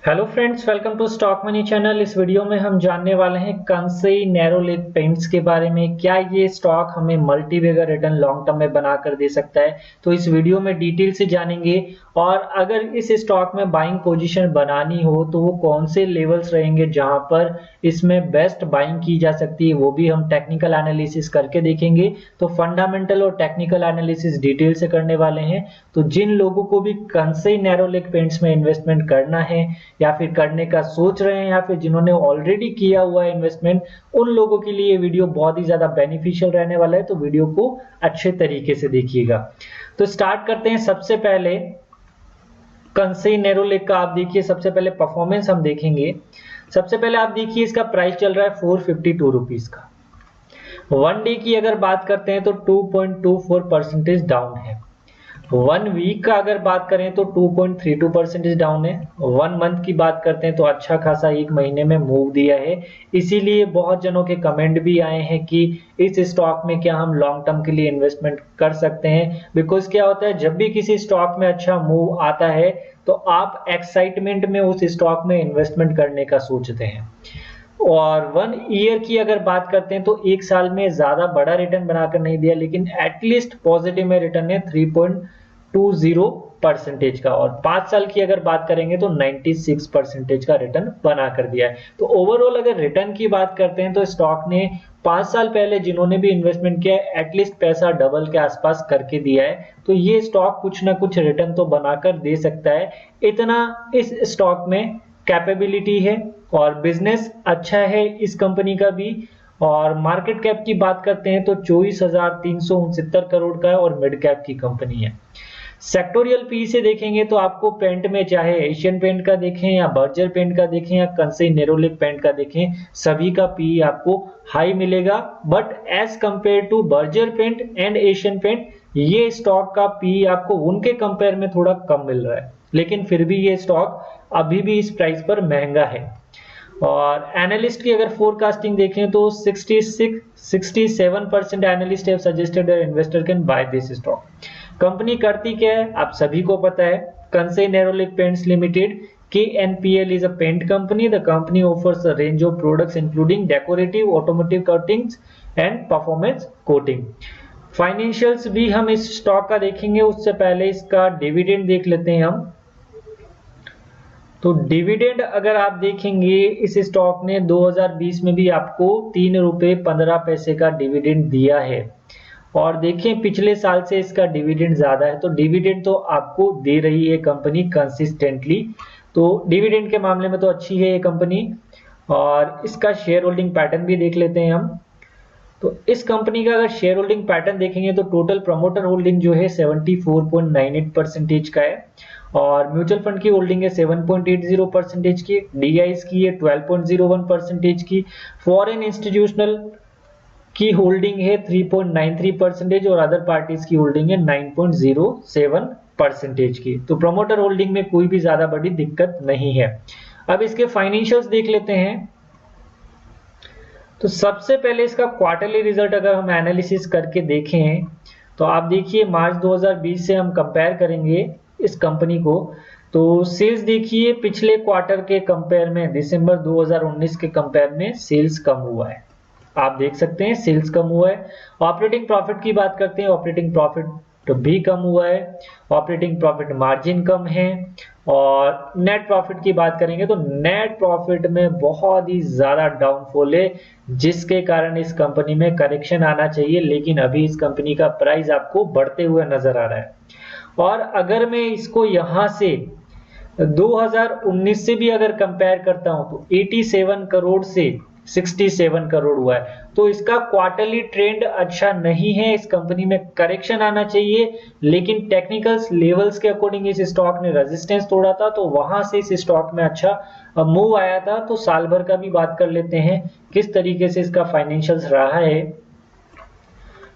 Hello friends, welcome to stock money channel. इस video में हम जानने वाले हैं कंसेई नैरो लेग पेंट्स के बारे में। क्या ये स्टॉक हमें multi bagger return long term में बनाकर दे सकता है, तो इस वीडियो में डिटेल से जानेंगे। और अगर इस स्टॉक में बाइंग पोजीशन बनानी हो तो वो कौन से लेवल्स रहेंगे जहां पर इसमें बेस्ट बाइंग की जा सकती है, वो भी हम टेक्निकल एनालिसिस करके देखेंगे। तो फंडामेंटल और टेक्निकल एनालिसिस डिटेल से करने वाले हैं। तो जिन लोगों को भी कंसेई नैरो लेग पेंट्स में इन्वेस्टमेंट करना है या फिर करने का सोच रहे हैं या फिर जिन्होंने ऑलरेडी किया हुआ है इन्वेस्टमेंट, उन लोगों के लिए ये वीडियो बहुत ही ज्यादा बेनिफिशियल रहने वाला है। तो वीडियो को अच्छे तरीके से देखिएगा। तो स्टार्ट करते हैं। सबसे पहले कंसेई नैरो लेग का आप देखिए, सबसे पहले परफॉर्मेंस हम देखेंगे। सबसे पहले आप देखिए इसका प्राइस चल रहा है 452 रुपीज का। वन डे की अगर बात करते हैं तो 2.24% डाउन है। वन वीक का अगर बात करें तो 2.32% डाउन है। वन मंथ की बात करते हैं तो अच्छा खासा एक महीने में मूव दिया है। इसीलिए बहुत जनों के कमेंट भी आए हैं कि इस स्टॉक में क्या हम लॉन्ग टर्म के लिए इन्वेस्टमेंट कर सकते हैं। बिकॉज क्या होता है, जब भी किसी स्टॉक में अच्छा मूव आता है तो आप एक्साइटमेंट में उस स्टॉक में इन्वेस्टमेंट करने का सोचते हैं। और वन ईयर की अगर बात करते हैं तो एक साल में ज्यादा बड़ा रिटर्न बनाकर नहीं दिया, लेकिन एटलीस्ट पॉजिटिव में रिटर्न है 3.20% का। और 5 साल की अगर बात करेंगे तो 96% का रिटर्न बना कर दिया है। तो ओवरऑल अगर रिटर्न की बात करते हैं तो स्टॉक ने 5 साल पहले जिन्होंने भी इन्वेस्टमेंट किया है एटलीस्ट पैसा डबल के आसपास करके दिया है। तो ये स्टॉक कुछ ना कुछ रिटर्न तो बनाकर दे सकता है, इतना इस स्टॉक में कैपेबिलिटी है। और बिजनेस अच्छा है इस कंपनी का भी। और मार्केट कैप की बात करते हैं तो 24,369 करोड़ का है और मिड कैप की कंपनी है। सेक्टोरियल पी से देखेंगे तो आपको पेंट में चाहे एशियन पेंट का देखें या बर्जर पेंट का देखें या कंसेई नैरो लेग पेंट का देखें, सभी का पी आपको हाई मिलेगा। But as compare to Berger paint and Asian paint, ये स्टॉक का पी आपको उनके कंपेयर में थोड़ा कम मिल रहा है, लेकिन फिर भी ये स्टॉक अभी भी इस प्राइस पर महंगा है। और एनालिस्ट की अगर फोरकास्टिंग देखें तो 67% analyst have suggested investor can buy this stock. Company करती क्या है आप सभी को पता है, Kansai Nerolac paints limited KNPL is a paint company. The company offers a range of products including decorative, automotive coatings and performance coating. Financials भी हम इस स्टॉक का देखेंगे, उससे पहले इसका डिविडेंड देख लेते हैं हम। तो डिविडेंड अगर आप देखेंगे इस स्टॉक ने 2020 में भी आपको 3.15 रुपए का डिविडेंड दिया है। और देखें पिछले साल से इसका डिविडेंड ज्यादा है, तो डिविडेंड तो आपको दे रही है कंपनी कंसिस्टेंटली। तो डिविडेंड के मामले में तो अच्छी है ये कंपनी। और इसका शेयर होल्डिंग पैटर्न भी देख लेते हैं हम। तो इस कंपनी का अगर शेयर होल्डिंग पैटर्न देखेंगे तो टोटल प्रमोटर होल्डिंग जो है 74.98% का है। और म्यूचुअल फंड की होल्डिंग है 7.80% की, डीआईज की है 12.01% की, फॉरेन इंस्टीट्यूशनल की होल्डिंग है 3.93% और अदर पार्टीज की होल्डिंग है 9.07% की। तो प्रमोटर होल्डिंग में कोई भी ज्यादा बड़ी दिक्कत नहीं है। अब इसके फाइनेंशियल्स देख लेते हैं। तो सबसे पहले इसका क्वार्टरली रिजल्ट अगर हम एनालिसिस करके देखें तो आप देखिए मार्च 2020 से हम कंपेयर करेंगे इस कंपनी को, तो सेल्स देखिए पिछले क्वार्टर के कंपेयर में दिसंबर 2019 के कंपेयर में सेल्स कम हुआ है। आप देख सकते हैं सेल्स कम हुआ है। ऑपरेटिंग प्रॉफिट की बात करते हैं, ऑपरेटिंग प्रॉफिट भी कम हुआ है, ऑपरेटिंग प्रॉफिट मार्जिन कम है। और नेट प्रॉफिट की बात करेंगे तो नेट प्रॉफिट में बहुत ही ज्यादा डाउनफॉल है, जिसके कारण इस कंपनी में करेक्शन आना चाहिए, लेकिन अभी इस कंपनी का प्राइस आपको बढ़ते हुए नजर आ रहा है। और अगर मैं इसको यहां से 2019 से भी अगर कंपेयर करता हूं तो 87 करोड़ से 67 करोड़ हुआ है। तो इसका क्वार्टरली ट्रेंड अच्छा नहीं है, इस कंपनी में करेक्शन आना चाहिए। लेकिन टेक्निकल लेवल्स के अकॉर्डिंग इस स्टॉक ने रेजिस्टेंस तोड़ा था, तो वहां से इस स्टॉक में अच्छा मूव आया था। तो साल भर का भी बात कर लेते हैं किस तरीके से इसका फाइनेंशियल्स रहा है।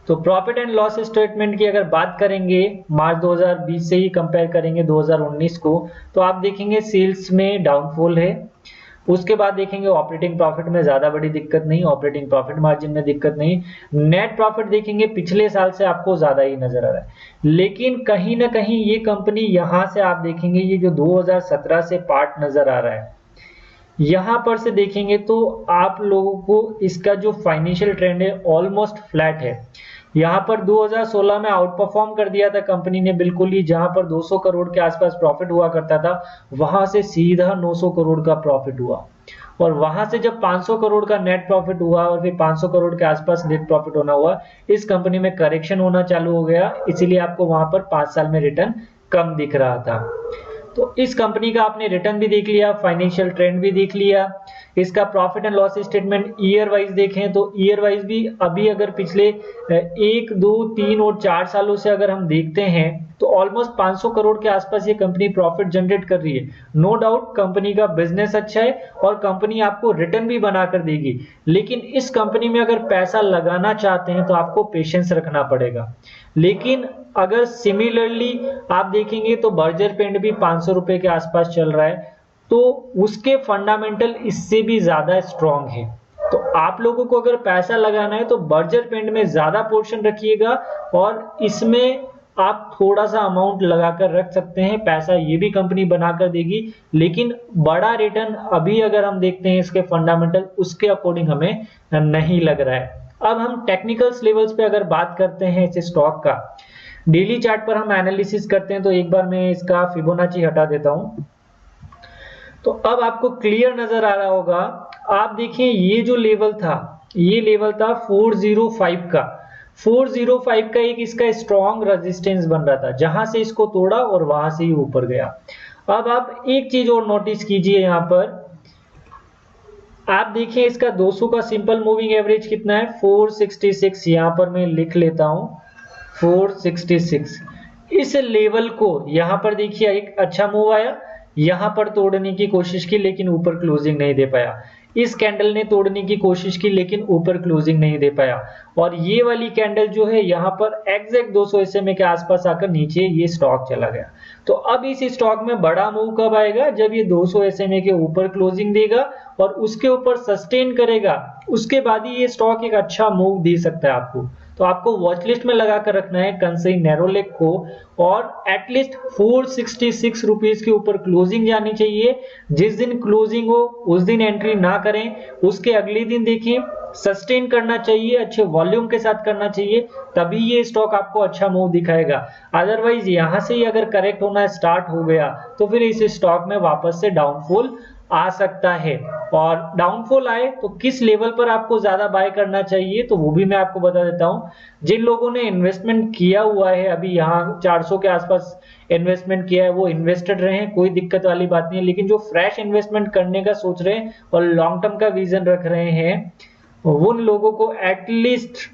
तो प्रॉफिट एंड लॉस स्टेटमेंट की अगर बात करेंगे मार्च 2020 से ही कंपेयर करेंगे 2019 को, तो आप देखेंगे सेल्स में डाउनफॉल है। उसके बाद देखेंगे ऑपरेटिंग प्रॉफिट में ज्यादा बड़ी दिक्कत नहीं, ऑपरेटिंग प्रॉफिट मार्जिन में दिक्कत नहीं। नेट प्रॉफिट देखेंगे पिछले साल से आपको ज्यादा ही नजर आ रहा है, लेकिन कहीं ना कहीं ये कंपनी यहां से आप देखेंगे ये जो 2017 से पार्ट नजर आ रहा है, यहां पर से देखेंगे तो आप लोगों को इसका जो फाइनेंशियल ट्रेंड है ऑलमोस्ट फ्लैट है। यहां पर 2016 में आउट परफॉर्म कर दिया था कंपनी ने बिल्कुल ही, जहां पर 200 करोड़ के आसपास प्रॉफिट हुआ करता था, वहां से सीधा 900 करोड़ का प्रॉफिट हुआ, और वहां से जब 500 करोड़ का नेट प्रॉफिट हुआ और फिर 500 करोड़ के आसपास नेट प्रॉफिट होना हुआ, इस कंपनी में करेक्शन होना चालू हो गया, इसीलिए आपको वहां पर 5 साल में रिटर्न कम दिख रहा था। तो इस कंपनी का आपने रिटर्न भी देख लिया, फाइनेंशियल ट्रेंड भी देख लिया, इसका profit and loss statement year wise देखें तो ईयर वाइज भी अभी अगर पिछले 1, 2, 3 और 4 सालों से अगर हम देखते हैं तो ऑलमोस्ट 500 करोड़ के आसपास ये कंपनी प्रॉफिट जनरेट कर रही है। नो डाउट कंपनी का बिजनेस अच्छा है और कंपनी आपको रिटर्न भी बनाकर देगी, लेकिन इस कंपनी में अगर पैसा लगाना चाहते हैं तो आपको पेशेंस रखना पड़ेगा। लेकिन अगर सिमिलरली आप देखेंगे तो बर्जर पेंट भी 500 रुपए के आसपास चल रहा है, तो उसके फंडामेंटल इससे भी ज्यादा स्ट्रांग है। तो आप लोगों को अगर पैसा लगाना है तो बर्जर पेंट में ज्यादा पोर्शन रखिएगा और इसमें आप थोड़ा सा अमाउंट लगाकर रख सकते हैं, पैसा ये भी कंपनी बनाकर देगी, लेकिन बड़ा रिटर्न अभी अगर हम देखते हैं इसके फंडामेंटल उसके अकॉर्डिंग हमें नहीं लग रहा है। अब हम टेक्निकल्स लेवल्स पे अगर बात करते हैं इस स्टॉक का, डेली चार्ट पर हम एनालिसिस करते हैं, तो एक बार मैं इसका फिबोनाची हटा देता हूं, तो अब आपको क्लियर नजर आ रहा होगा। आप देखिए ये जो लेवल था, ये लेवल था 405 का, 405 का एक इसका स्ट्रॉन्ग रेजिस्टेंस बन रहा था, जहां से इसको तोड़ा और वहां से ही ऊपर गया। अब आप एक चीज और नोटिस कीजिए, यहां पर आप देखिए इसका 200 का सिंपल मूविंग एवरेज कितना है, 466। यहां पर मैं लिख लेता हूं 466। इस लेवल को यहां पर देखिए एक अच्छा मूव आया, यहां पर तोड़ने की कोशिश की लेकिन ऊपर क्लोजिंग नहीं दे पाया। इस कैंडल ने तोड़ने की कोशिश की लेकिन ऊपर क्लोजिंग नहीं दे पाया, और ये वाली कैंडल जो है यहां पर एग्जैक्ट 200 SMA के आसपास आकर नीचे ये स्टॉक चला गया। तो अब इस स्टॉक में बड़ा मूव कब आएगा, जब ये 200 SMA के ऊपर क्लोजिंग देगा और उसके ऊपर सस्टेन करेगा, उसके बाद ही ये स्टॉक एक अच्छा मूव दे सकता है आपको। तो आपको वॉच लिस्ट में लगा कर रखना है कंसई नेरोलेक को, और एटलीस्ट 466 रुपीज के ऊपर क्लोजिंग जानी चाहिए। जिस दिन क्लोजिंग हो उस दिन एंट्री ना करें, उसके अगले दिन देखिए सस्टेन करना चाहिए, अच्छे वॉल्यूम के साथ करना चाहिए, तभी ये स्टॉक आपको अच्छा मूव दिखाएगा। अदरवाइज यहां से ही अगर करेक्ट होना स्टार्ट हो गया तो फिर इस स्टॉक में वापस से डाउनफॉल आ सकता है, और डाउनफॉल आए तो किस लेवल पर आपको ज्यादा बाय करना चाहिए तो वो भी मैं आपको बता देता हूं। जिन लोगों ने इन्वेस्टमेंट किया हुआ है, अभी यहाँ 400 के आसपास इन्वेस्टमेंट किया है, वो इन्वेस्टेड रहे, कोई दिक्कत वाली बात नहीं है। लेकिन जो फ्रेश इन्वेस्टमेंट करने का सोच रहे हैं और लॉन्ग टर्म का विजन रख रहे हैं, उन लोगों को एटलीस्ट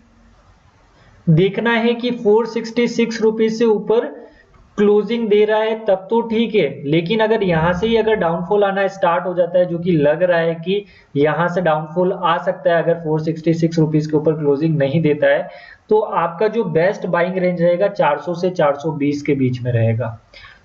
देखना है कि 466 रुपीज से ऊपर क्लोजिंग दे रहा है तब तो ठीक है, लेकिन अगर यहां से ही अगर डाउनफॉल आना स्टार्ट हो जाता है, जो कि लग रहा है कि यहां से डाउनफॉल आ सकता है अगर 466 रुपीज के ऊपर क्लोजिंग नहीं देता है, तो आपका जो बेस्ट बाइंग रेंज रहेगा 400 से 420 के बीच में रहेगा।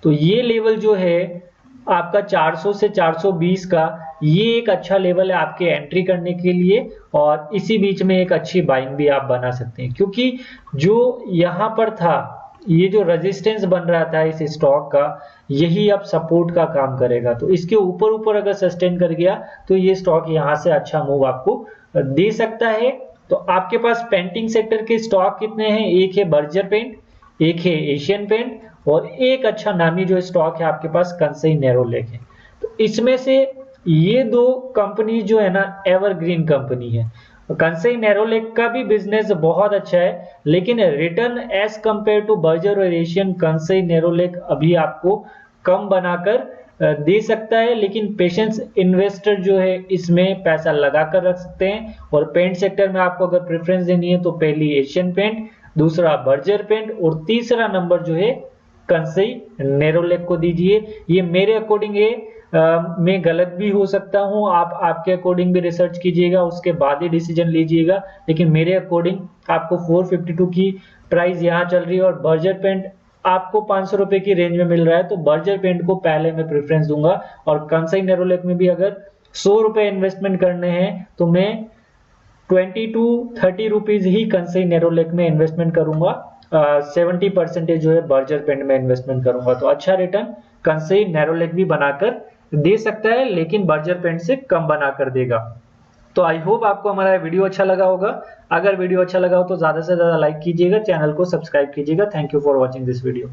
तो ये लेवल जो है आपका 400 से 420 का, ये एक अच्छा लेवल है आपके एंट्री करने के लिए, और इसी बीच में एक अच्छी बाइंग भी आप बना सकते हैं, क्योंकि जो यहां पर था, ये जो रेजिस्टेंस बन रहा था इस स्टॉक का, यही अब सपोर्ट का काम करेगा। तो इसके ऊपर ऊपर अगर सस्टेन कर गया तो ये स्टॉक यहां से अच्छा मूव आपको दे सकता है। तो आपके पास पेंटिंग सेक्टर के स्टॉक कितने हैं, एक है बर्जर पेंट, एक है एशियन पेंट, और एक अच्छा नामी जो स्टॉक है आपके पास कंसई नेरोलेक है। तो इसमें से ये दो कंपनी जो है ना एवरग्रीन कंपनी है। कंसई नेरोलेक का भी बिजनेस बहुत अच्छा है, लेकिन return as compare to Berger और एशियन, कंसई नेरोलेक अभी आपको कम बनाकर दे सकता है, लेकिन पेशेंस इन्वेस्टर जो है इसमें पैसा लगाकर रख सकते हैं। और पेंट सेक्टर में आपको अगर प्रेफरेंस देनी है तो पहली एशियन पेंट, दूसरा बर्जर पेंट, और तीसरा नंबर जो है कंसई नेरोलेक को दीजिए। ये मेरे अकॉर्डिंग है, मैं गलत भी हो सकता हूं, आप आपके अकॉर्डिंग भी रिसर्च कीजिएगा, उसके बाद ही डिसीजन लीजिएगा, लेकिन मेरे अकॉर्डिंग आपको 452 की प्राइस यहां चल रही है और बर्जर पेंट आपको 500 रुपए की रेंज में मिल रहा है, तो बर्जर पेंट को पहले मैं प्रेफरेंस दूंगा। और कंसई नेरोलेक में भी अगर ₹100 इन्वेस्टमेंट करने हैं तो मैं 20 to 30 रुपीज ही कंसई नेरोलेक में इन्वेस्टमेंट करूंगा। 70% जो है बर्जर पेंट में इन्वेस्टमेंट करूंगा। तो अच्छा रिटर्न कंसई नेरोलेक भी बनाकर दे सकता है, लेकिन बर्जर पेंट से कम बनाकर देगा। तो आई होप आपको हमारा वीडियो अच्छा लगा होगा। अगर वीडियो अच्छा लगा हो तो ज्यादा से ज्यादा लाइक कीजिएगा, चैनल को सब्सक्राइब कीजिएगा। Thank you for watching this video.